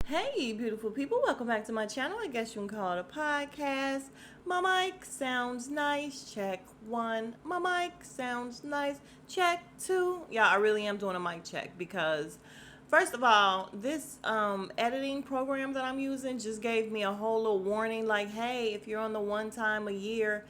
Hey, beautiful people, welcome back to my channel. I guess you can call it a podcast. My mic sounds nice. Check one. My mic sounds nice. Check two. Yeah, I really am doing a mic check because, first of all, this editing program that I'm using just gave me a whole little warning like, hey, if you're on the one time a year,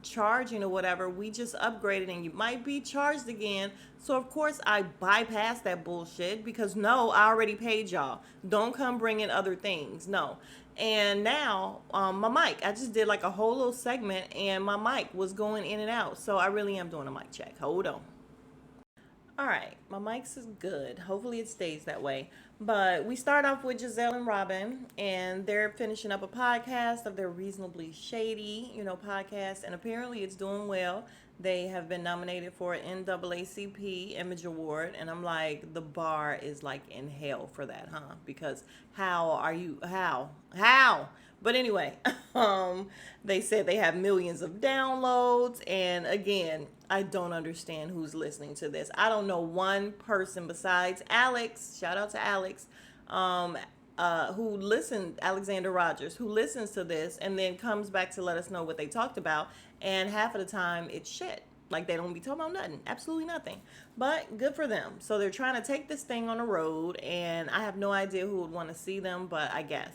charging or whatever, we just upgraded and you might be charged again. So of course I bypassed that bullshit because no, I already paid y'all. Don't come bringing other things. No. And now my mic, I just did like a whole little segment and my mic was going in and out. So I really am doing a mic check. Hold on. All right, my mic's is good. Hopefully it stays that way. But we start off with Giselle and Robin, and they're finishing up a podcast of their Reasonably Shady, podcast, and apparently it's doing well. They have been nominated for an NAACP Image Award, and I'm like, the bar is like in hell for that, huh? Because how are you? How? But anyway, they said they have millions of downloads. And again, I don't understand who's listening to this. I don't know one person besides Alex. Shout out to Alex, who listened, Alexander Rogers, who listens to this and then comes back to let us know what they talked about. And half of the time, it's shit. Like they don't be talking about nothing, absolutely nothing. But good for them. So they're trying to take this thing on the road, and I have no idea who would want to see them, but I guess.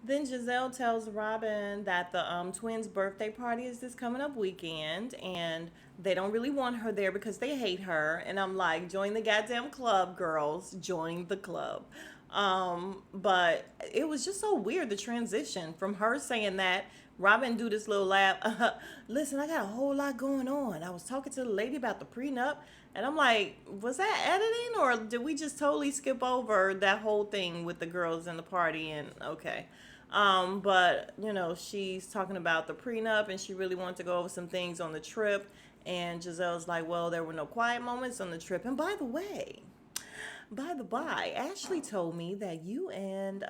Then Giselle tells Robin that the twins' birthday party is this coming up weekend, and they don't really want her there because they hate her. And I'm like, join the goddamn club, girls. Join the club. But it was just so weird, the transition from her saying that. Robin do this little laugh. Listen, I got a whole lot going on. I was talking to the lady about the prenup, and I'm like, was that editing or did we just totally skip over that whole thing with the girls in the party? And okay. But she's talking about the prenup and she really wanted to go over some things on the trip. And Giselle's like, well, there were no quiet moments on the trip. And by the by, Ashley told me that you and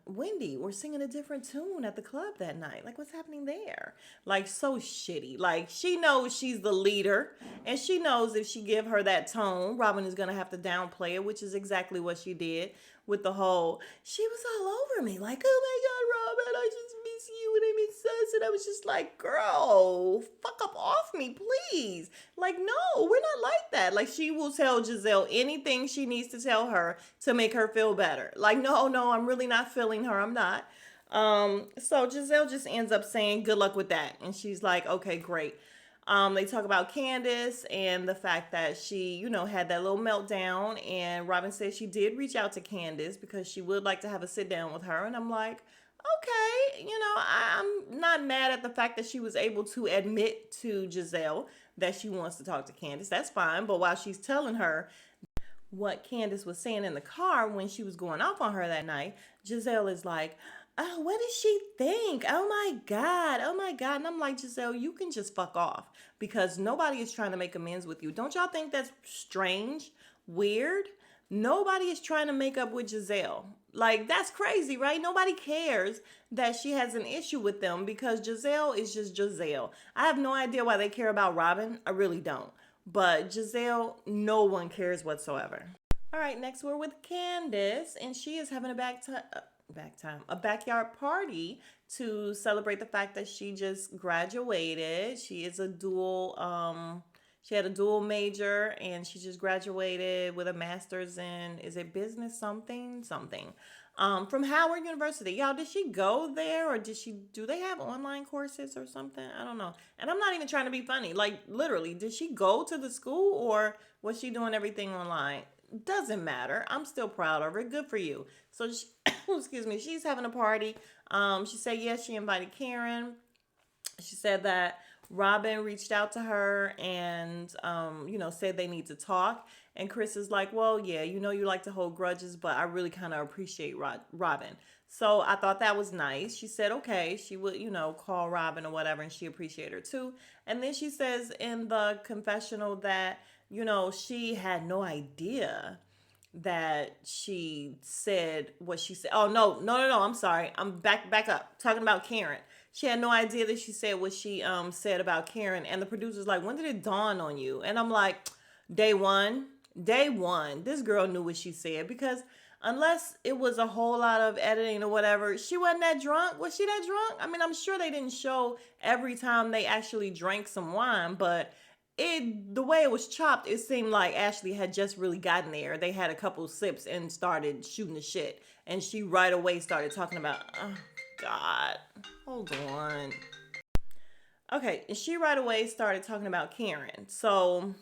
Wendy were singing a different tune at the club that night. Like, what's happening there? Like, so shitty. Like, she knows she's the leader, and she knows if she give her that tone, Robin is gonna have to downplay it, which is exactly what she did with the whole. She was all over me, like, oh my God, Robin, I just miss you and I miss us, and I was just like, girl, fuck up off me, please. Like, no, we're not like that. Like, she will tell Giselle anything she needs to tell her to make her feel better. Like, no, I'm really not feeling her. I'm not. So Giselle just ends up saying, good luck with that. And she's like, okay, great. They talk about Candace and the fact that she, had that little meltdown. And Robin says she did reach out to Candace because she would like to have a sit down with her. And I'm like, okay, I'm not mad at the fact that she was able to admit to Giselle that she wants to talk to Candace. That's fine. But while she's telling her what Candace was saying in the car when she was going off on her that night, Giselle is like, oh, what does she think? Oh my God. Oh my God. And I'm like, Giselle, you can just fuck off because nobody is trying to make amends with you. Don't y'all think that's strange? Weird? Nobody is trying to make up with Giselle. Like, that's crazy, right? Nobody cares that she has an issue with them because Giselle is just Giselle. I have no idea why they care about Robin. I really don't. But Giselle, no one cares whatsoever. All right, next we're with Candace, and she is having a backyard party to celebrate the fact that she just graduated. She is a she had a dual major and she just graduated with a master's in, is it business something from Howard University. Y'all, did she go there or do they have online courses or something? I don't know. And I'm not even trying to be funny. Like, literally, did she go to the school or was she doing everything online? Doesn't matter. I'm still proud of her. Good for you. So, she, excuse me, she's having a party. She said, yes, she invited Karen. She said that Robin reached out to her and, said they need to talk. And Chris is like, well, yeah, you like to hold grudges, but I really kind of appreciate Robin. So I thought that was nice. She said, okay, she would, call Robin or whatever, and she appreciated her too. And then she says in the confessional that, she had no idea that she said what she said. Oh, no. I'm sorry. I'm back up. Talking about Karen. She had no idea that she said what she said about Karen. And the producer's like, when did it dawn on you? And I'm like, day one. Day one, this girl knew what she said because unless it was a whole lot of editing or whatever, she wasn't that drunk. Was she that drunk? I mean, I'm sure they didn't show every time they actually drank some wine, but the way it was chopped, it seemed like Ashley had just really gotten there. They had a couple sips and started shooting the shit, and she right away started talking about, oh God, hold on. Okay, and she right away started talking about Karen. So,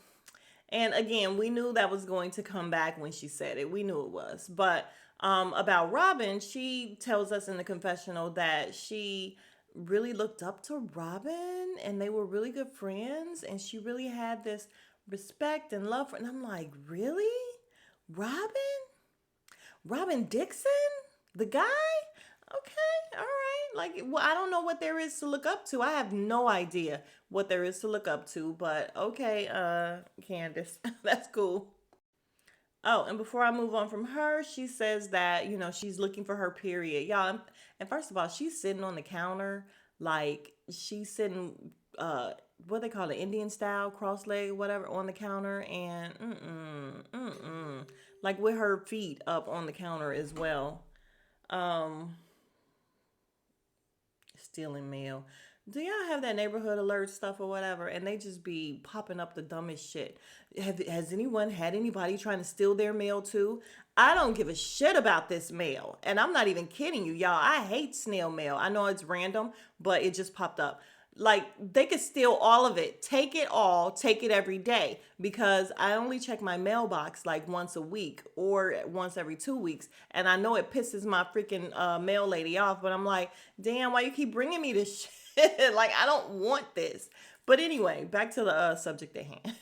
and again, we knew that was going to come back when she said it. We knew it was. But about Robin, she tells us in the confessional that she really looked up to Robin and they were really good friends and she really had this respect and love for, and I'm like, really? Robin? Robin Dixon? The guy? Okay, all right. Like, well, I don't know what there is to look up to. I have no idea what there is to look up to, but okay, Candace, that's cool. Oh, and before I move on from her, she says that, she's looking for her period. Y'all, and first of all, she's sitting on the counter like she's sitting what they call it, Indian style, cross leg, whatever, on the counter and like with her feet up on the counter as well. Um Stealing mail. Do y'all have that neighborhood alert stuff or whatever? And they just be popping up the dumbest shit. Has anyone had anybody trying to steal their mail too? I don't give a shit about this mail. And I'm not even kidding you, y'all. I hate snail mail. I know it's random, but it just popped up. Like, they could steal all of it. Take it all, take it every day. Because I only check my mailbox like once a week or once every 2 weeks. And I know it pisses my freaking mail lady off. But I'm like, damn, why you keep bringing me this shit? Like, I don't want this. But anyway, back to the subject at hand.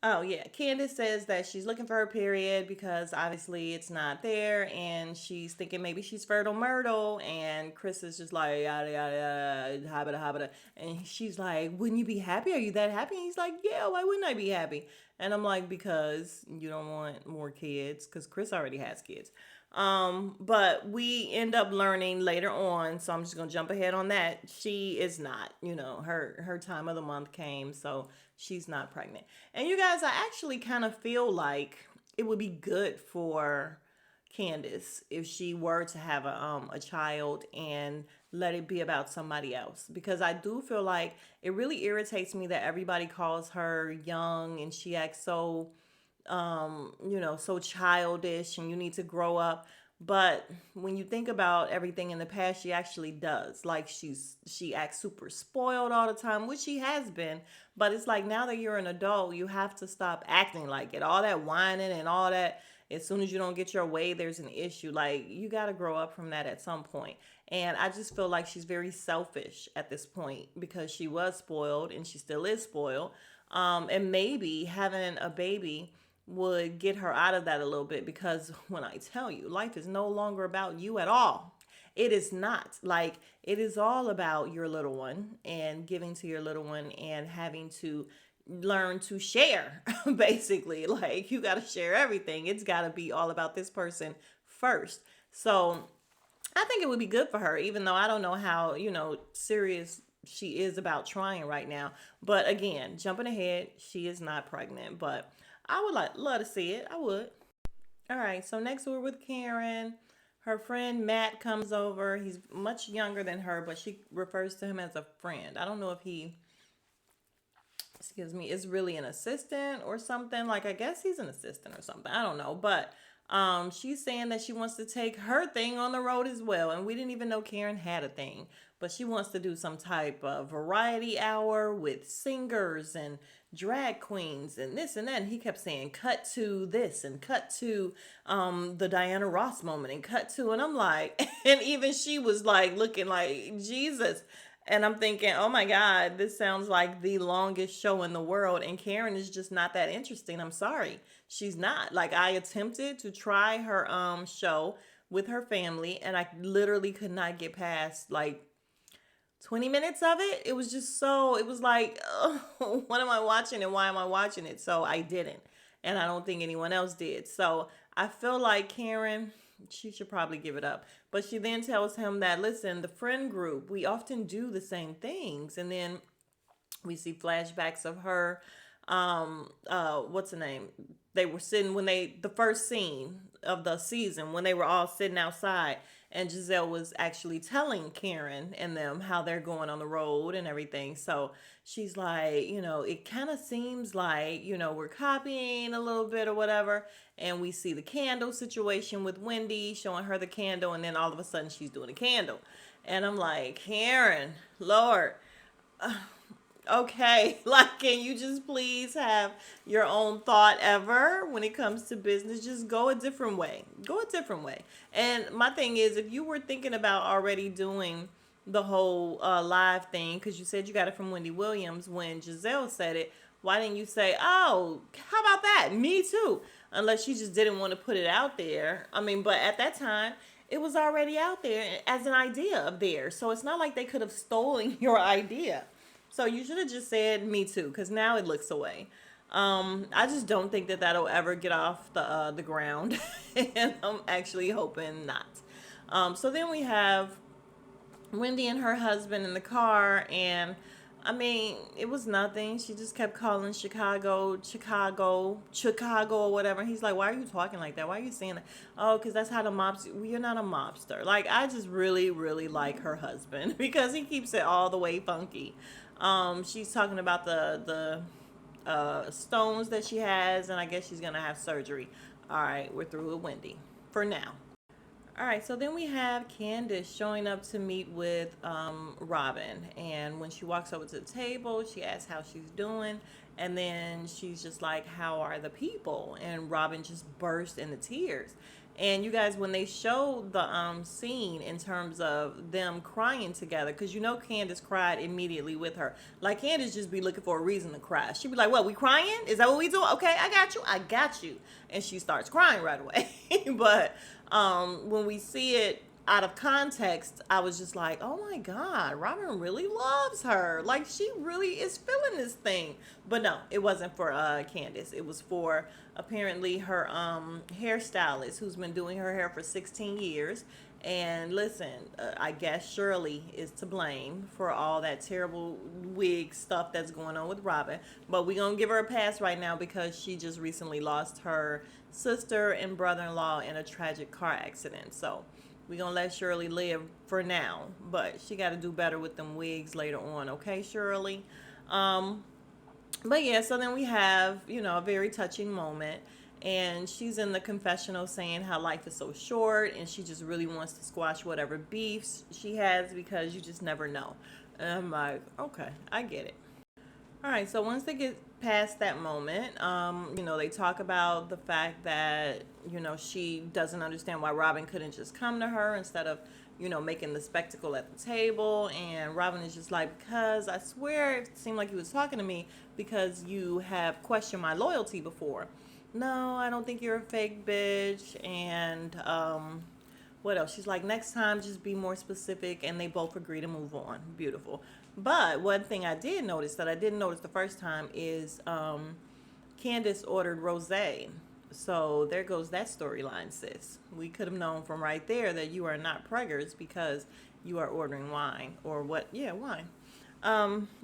Oh yeah, Candace says that she's looking for her period because obviously it's not there, and she's thinking maybe she's fertile myrtle. And Chris is just like yada yada yada habita habita, and she's like, "Wouldn't you be happy? Are you that happy?" And he's like, "Yeah, why wouldn't I be happy?" And I'm like, "Because you don't want more kids, because Chris already has kids." But we end up learning later on, so I'm just gonna jump ahead on that. She is not, her time of the month came, so she's not pregnant. And you guys, I actually kind of feel like it would be good for Candace if she were to have a child and let it be about somebody else, because I do feel like it really irritates me that everybody calls her young and she acts so so childish and you need to grow up. But when you think about everything in the past, she actually does. Like, she acts super spoiled all the time, which she has been. But it's like, now that you're an adult, you have to stop acting like it. All that whining and all that, as soon as you don't get your way, there's an issue. Like, you got to grow up from that at some point. And I just feel like she's very selfish at this point because she was spoiled and she still is spoiled. And maybe having a baby would get her out of that a little bit, because when I tell you, life is no longer about you at all. It is not. Like, it is all about your little one and giving to your little one and having to learn to share. Basically, like, you got to share everything. It's got to be all about this person first. So I think it would be good for her, even though I don't know how, serious she is about trying right now. But again, jumping ahead, she is not pregnant, but I would love to see it. I would. All right, so next we're with Karen. Her friend Matt comes over. He's much younger than her, but she refers to him as a friend. I don't know if he, excuse me, is really an assistant or something. Like, I guess he's an assistant or something. I don't know. But she's saying that she wants to take her thing on the road as well. And we didn't even know Karen had a thing. But she wants to do some type of variety hour with singers and drag queens and this and that. And he kept saying, cut to this and cut to the Diana Ross moment and cut to. And I'm like, and even she was like looking like Jesus. And I'm thinking, oh my God, this sounds like the longest show in the world. And Karen is just not that interesting. I'm sorry. She's not. Like, I attempted to try her show with her family, and I literally could not get past like 20 minutes of it. It was just so, it was like, oh, what am I watching and why am I watching it? So I didn't. And I don't think anyone else did. So I feel like Karen, she should probably give it up. But she then tells him that, listen, the friend group, we often do the same things. And then we see flashbacks of her what's the name? They were sitting when the first scene of the season when they were all sitting outside, and Giselle was actually telling Karen and them how they're going on the road and everything. So she's like, it kind of seems like, we're copying a little bit or whatever. And we see the candle situation with Wendy showing her the candle, and then all of a sudden she's doing a candle. And I'm like, Karen, Lord, okay, like, can you just please have your own thought ever when it comes to business? Just go a different way. Go a different way. And my thing is, if you were thinking about already doing the whole live thing, because you said you got it from Wendy Williams when Giselle said it, why didn't you say, oh, how about that? Me too. Unless she just didn't want to put it out there. I mean, but at that time, it was already out there as an idea of theirs. So it's not like they could have stolen your idea. So you should have just said me too, because now it looks away. I just don't think that that'll ever get off the ground, and I'm actually hoping not. So then we have Wendy and her husband in the car, and I mean, it was nothing. She just kept calling Chicago, Chicago, Chicago, or whatever. He's like, "Why are you talking like that? Why are you saying that?" Oh, because that's how the mobs. You're not a mobster. Like, I just really, really like her husband because he keeps it all the way funky. She's talking about the stones that she has, and I guess she's gonna have surgery. All right, we're through with Wendy for now. All right, so then we have Candace showing up to meet with Robin. And when she walks over to the table, she asks how she's doing. And then she's just like, how are the people? And Robin just burst into tears. And you guys, when they showed the scene in terms of them crying together, because Candace cried immediately with her. Like, Candace just be looking for a reason to cry. She'd be like, what, we crying? Is that what we do? Okay, I got you. And she starts crying right away. But when we see it out of context, I was just like, oh my God, Robin really loves her. Like, she really is feeling this thing. But no, it wasn't for Candace. It was for apparently her hairstylist who's been doing her hair for 16 years. And listen, I guess Shirley is to blame for all that terrible wig stuff that's going on with Robin. But we're going to give her a pass right now because she just recently lost her sister and brother-in-law in a tragic car accident. So we're going to let Shirley live for now. But she got to do better with them wigs later on. Okay, Shirley? But yeah, so then we have, a very touching moment. And she's in the confessional saying how life is so short and she just really wants to squash whatever beefs she has because you just never know. And I'm like, okay, I get it. All right, so once they get past that moment, they talk about the fact that, she doesn't understand why Robin couldn't just come to her instead of, making the spectacle at the table. And Robin is just like, because I swear it seemed like he was talking to me because you have questioned my loyalty before. No, I don't think you're a fake bitch. And what else? She's like, next time, just be more specific. And they both agree to move on. Beautiful. But one thing I did notice that I didn't notice the first time is Candace ordered rosé. So there goes that storyline, sis. We could have known from right there that you are not preggers because you are ordering wine or what? Yeah, wine.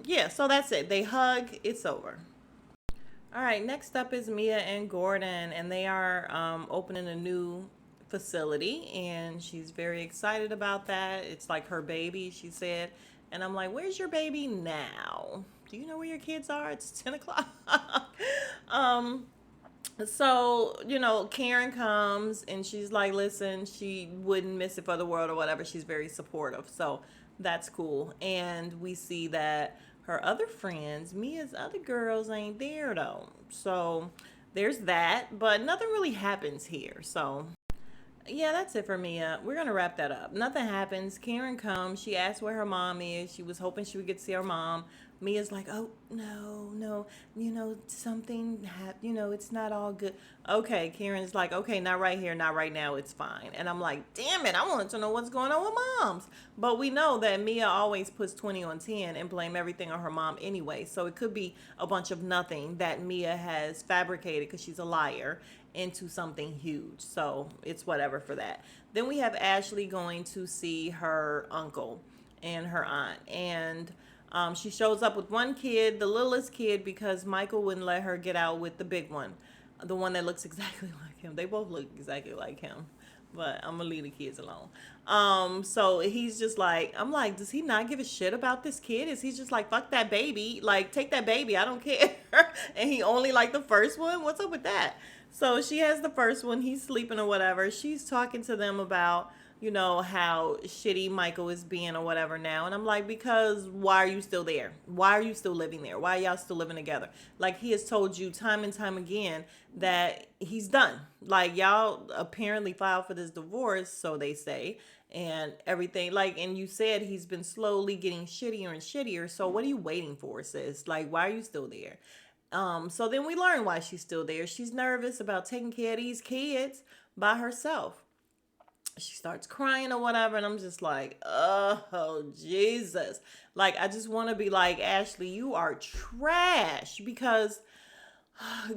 Yeah, so that's it. They hug. It's over. All right, next up is Mia and Gordon, and they are opening a new facility, and she's very excited about that. It's like her baby, she said. And I'm like, where's your baby now? Do you know where your kids are? It's 10 o'clock. um, so, Karen comes and she's like, listen, she wouldn't miss it for the world or whatever. She's very supportive. So that's cool. And we see that her other friends, Mia's other girls, ain't there though. So there's that. But nothing really happens here. So yeah, that's it for Mia. We're going to wrap that up. Nothing happens. Karen comes. She asks where her mom is. She was hoping she would get to see her mom. Mia's like, oh, no, no, something happened. It's not all good. Okay, Karen's like, okay, not right here, not right now. It's fine. And I'm like, damn it, I wanted to know what's going on with moms. But we know that Mia always puts 20 on 10 and blame everything on her mom anyway. So it could be a bunch of nothing that Mia has fabricated because she's a liar into something huge. So it's whatever for that. Then we have Ashley going to see her uncle and her aunt. And She shows up with one kid, the littlest kid, because Michael wouldn't let her get out with the big one, the one that looks exactly like him. They both look exactly like him, but I'm gonna leave the kids alone. So he's just like, I'm like, does he not give a shit about this kid? Is he just like, fuck that baby, like take that baby, I don't care. And he only like the first one. What's up with that? So she has the first one. He's sleeping or whatever. She's talking to them about, how shitty Michael is being or whatever now. And I'm like, because why are you still there? Why are you still living there? Why are y'all still living together? Like, he has told you time and time again that he's done. Like, y'all apparently filed for this divorce, so they say, and everything. Like, and you said he's been slowly getting shittier and shittier. So what are you waiting for, sis? Like, why are you still there? So then we learn why she's still there. She's nervous about taking care of these kids by herself. She starts crying or whatever, and I'm just like, oh, Jesus. Like, I just want to be like, Ashley, you are trash, because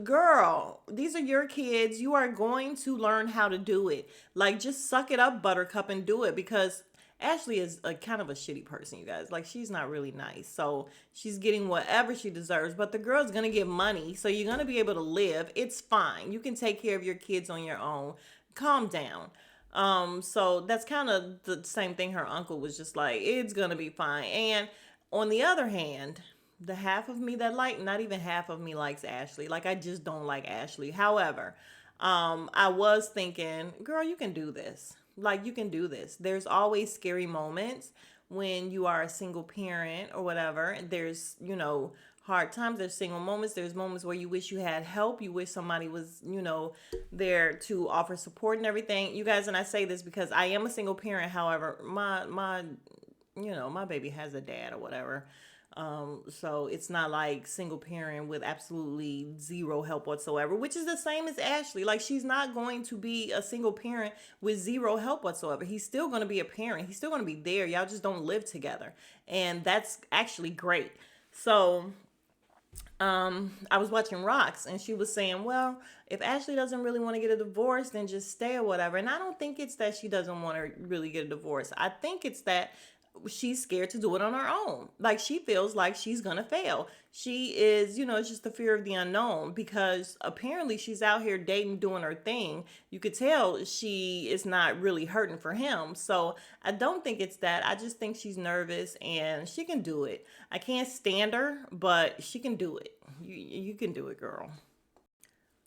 girl, these are your kids. You are going to learn how to do it. Like, just suck it up, Buttercup, and do it, because Ashley is a kind of a shitty person, you guys. Like, she's not really nice. So she's getting whatever she deserves, but the girl's going to get money. So you're going to be able to live. It's fine. You can take care of your kids on your own. Calm down. So that's kind of the same thing her uncle was just like, it's going to be fine. And on the other hand, the half of me that not even half of me likes Ashley. Like, I just don't like Ashley. However, I was thinking, girl, you can do this. Like, you can do this. There's always scary moments when you are a single parent or whatever. There's, hard times. There's single moments. There's moments where you wish you had help. You wish somebody was, there to offer support and everything. You guys, and I say this because I am a single parent. However, my baby has a dad or whatever. So it's not like single parent with absolutely zero help whatsoever, which is the same as Ashley. Like, she's not going to be a single parent with zero help whatsoever. He's still going to be a parent. He's still going to be there. Y'all just don't live together. And that's actually great. So, I was watching Rocks, and she was saying, well, if Ashley doesn't really want to get a divorce, then just stay or whatever. And I don't think it's that she doesn't want to really get a divorce. I think it's that she's scared to do it on her own. Like, she feels like she's gonna fail. She is, it's just the fear of the unknown, because apparently she's out here dating, doing her thing. You could tell she is not really hurting for him. So I don't think it's that. I just think she's nervous, and she can do it. I can't stand her, but she can do it. You can do it, girl.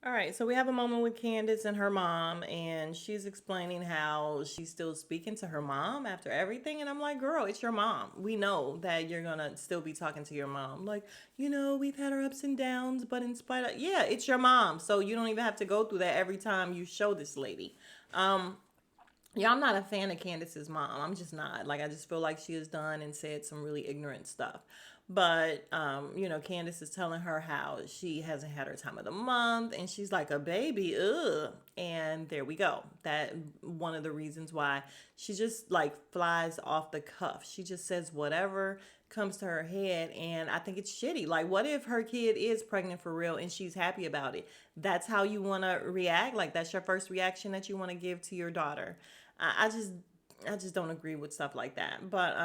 All right, so we have a moment with Candace and her mom, and she's explaining how she's still speaking to her mom after everything. And I'm like, girl, it's your mom. We know that you're going to still be talking to your mom. Like, we've had our ups and downs, but in spite of, yeah, it's your mom. So you don't even have to go through that every time you show this lady. Yeah, I'm not a fan of Candace's mom. I'm just not. Like, I just feel like she has done and said some really ignorant stuff. But, Candace is telling her how she hasn't had her time of the month, and she's like, a baby, ugh. And there we go. That one of the reasons why she just like flies off the cuff. She just says whatever comes to her head, and I think it's shitty. Like, what if her kid is pregnant for real and she's happy about it? That's how you want to react? Like, that's your first reaction that you want to give to your daughter? I just don't agree with stuff like that. But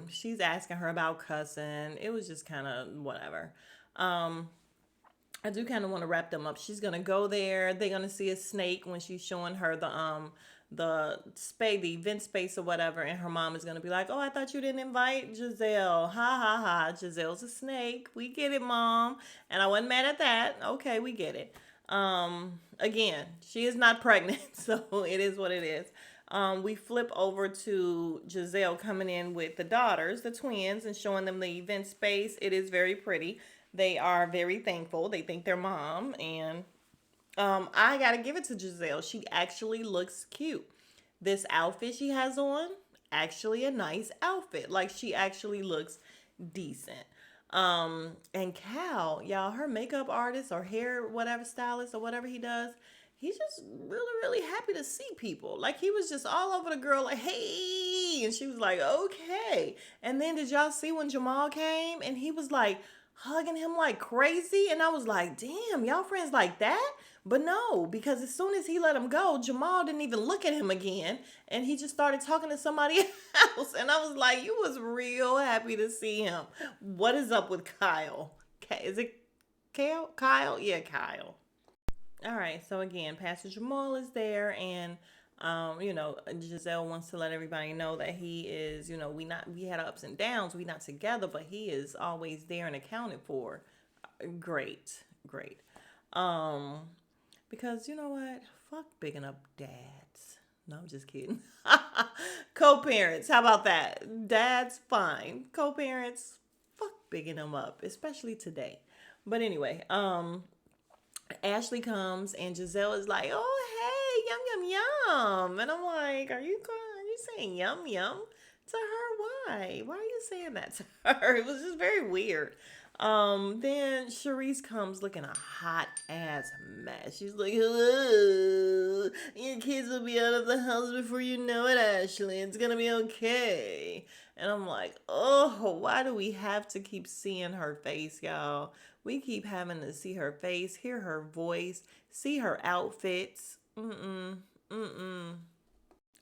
she's asking her about cussing. It was just kind of whatever. I do kind of want to wrap them up. She's gonna go there. They're gonna see a snake when she's showing her the event space or whatever, and her mom is gonna be like, "Oh, I thought you didn't invite Giselle. Ha ha ha. Giselle's a snake. We get it, mom." And I wasn't mad at that. Okay, we get it. Again, she is not pregnant, so it is what it is. We flip over to Giselle coming in with the daughters, the twins, and showing them the event space. It is very pretty. They are very thankful. They thank their mom, and I gotta give it to Giselle. She actually looks cute. This outfit she has on, actually a nice outfit. Like, she actually looks decent. And Cal, y'all, her makeup artist or hair, whatever stylist or whatever he does, he's just really, really happy to see people. Like, he was just all over the girl, like, hey, and she was like, okay. And then did y'all see when Jamal came? And he was like, hugging him like crazy. And I was like, damn, y'all friends like that? But no, because as soon as he let him go, Jamal didn't even look at him again. And he just started talking to somebody else. And I was like, you was real happy to see him. What is up with Kyle? Is it Kyle? Kyle? Yeah, Kyle. All right. So again, Pastor Jamal is there, and Giselle wants to let everybody know that he is, we had ups and downs, we not together, but he is always there and accounted for. Great, great. Um, because you know what? Fuck bigging up dads. No, I'm just kidding. Co-parents, how about that? Dads, fine. Co-parents, fuck bigging them up, especially today. But anyway, Ashley comes and Giselle is like, "Oh, hey, yum yum yum," and I'm like, Are you saying yum yum to her? Why? Why are you saying that to her?" It was just very weird. Then Sharice comes looking a hot ass mess. She's like, "Hello, your kids will be out of the house before you know it, Ashley. It's gonna be okay." And I'm like, "Oh, why do we have to keep seeing her face, y'all? We keep having to see her face, hear her voice, see her outfits. Mm-mm. Mm-mm.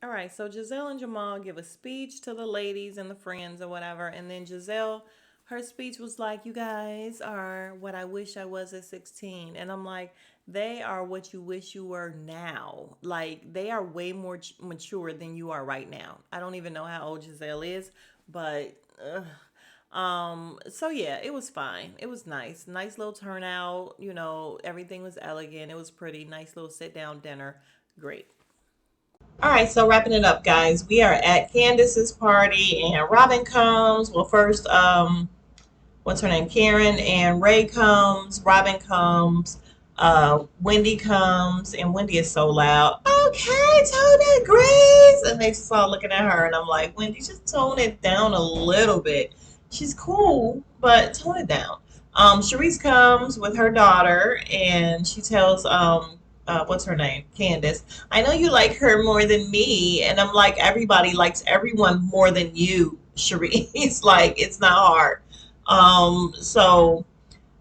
All right, so Giselle and Jamal give a speech to the ladies and the friends or whatever, and then Giselle, her speech was like, "You guys are what I wish I was at 16." And I'm like, "They are what you wish you were now. Like, they are way more mature than you are right now." I don't even know how old Giselle is, but so yeah, it was fine. It was nice. Nice little turnout, everything was elegant. It was pretty nice little sit down dinner. Great. All right, so wrapping it up, guys. We are at Candace's party, and Robin comes. Well, first, what's her name? Karen and Ray comes. Robin comes. Wendy comes, and Wendy is so loud. Okay, tone it, Grace, and they just all looking at her, and I'm like, Wendy, just tone it down a little bit. She's cool, but tone it down. Sharice comes with her daughter, and she tells what's her name? Candace. "I know you like her more than me." And I'm like, everybody likes everyone more than you, Sharice. Like, it's not hard.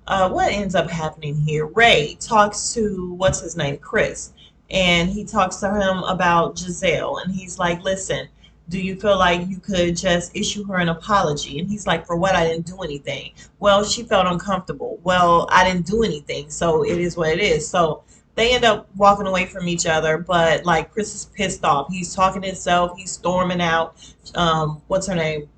What ends up happening here? Ray talks to what's his name, Chris, and he talks to him about Giselle, and he's like, "Listen, do you feel like you could just issue her an apology?" And he's like, "For what? I didn't do anything." "Well, she felt uncomfortable." "Well, I didn't do anything, so it is what it is." So they end up walking away from each other, but like Chris is pissed off. He's talking to himself. He's storming out. What's her name?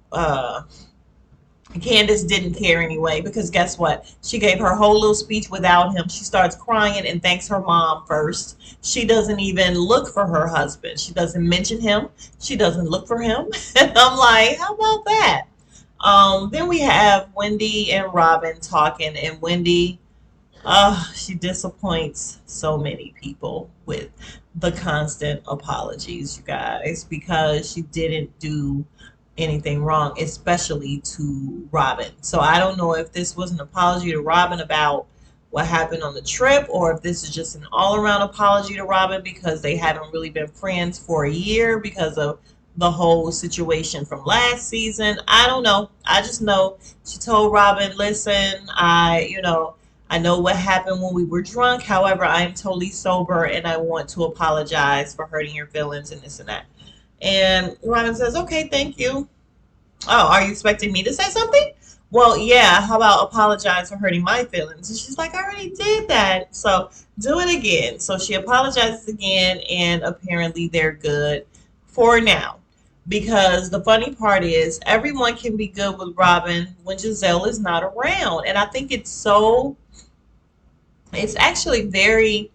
Candace didn't care anyway, because guess what? She gave her whole little speech without him. She starts crying and thanks her mom first. She doesn't even look for her husband. She doesn't mention him. She doesn't look for him. And I'm like, how about that? Then we have Wendy and Robin talking, and Wendy, she disappoints so many people with the constant apologies, you guys, because she didn't do anything wrong, especially to Robin. So I don't know if this was an apology to Robin about what happened on the trip, or if this is just an all around apology to Robin because they haven't really been friends for a year because of the whole situation from last season. I don't know. I just know she told Robin, "Listen, I know what happened when we were drunk. However, I am totally sober and I want to apologize for hurting your feelings and this and that." And Robin says, "Okay, thank you." "Oh, are you expecting me to say something?" "Well, yeah, how about apologize for hurting my feelings?" And she's like, "I already did that. So do it again." So she apologizes again, and apparently they're good for now. Because the funny part is, everyone can be good with Robin when Giselle is not around. And I think it's actually very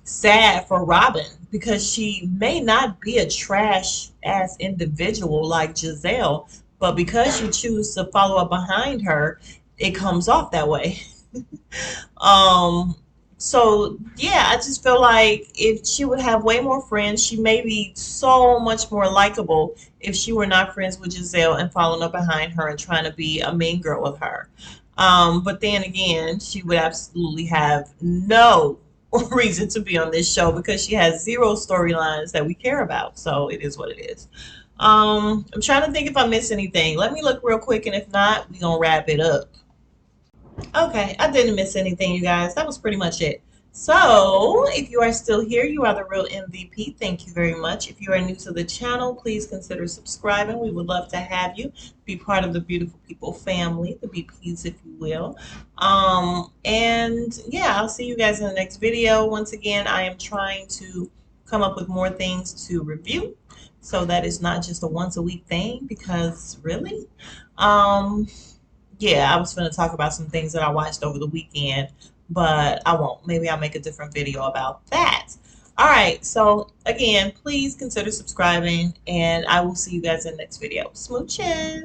sad for Robin, because she may not be a trash ass individual like Giselle, but because you choose to follow up behind her, it comes off that way. Um, so yeah, I just feel like if she would have way more friends, she may be so much more likable if she were not friends with Giselle and following up behind her and trying to be a mean girl with her. But then again, she would absolutely have no reason to be on this show because she has zero storylines that we care about. So it is what it is. I'm trying to think if I missed anything. Let me look real quick, and if not, we're gonna wrap it up. Okay, I didn't miss anything, you guys. That was pretty much it. So, if you are still here, you are the real MVP. Thank you very much. If you are new to the channel, please consider subscribing. We would love to have you be part of the Beautiful People family, the BPs, if you will. And yeah, I'll see you guys in the next video. Once again, I am trying to come up with more things to review, so that it's not just a once a week thing, because really, um, yeah, I was going to talk about some things that I watched over the weekend, but I won't. Maybe I'll make a different video about that. All right. So, again, please consider subscribing, and I will see you guys in the next video. Smooches.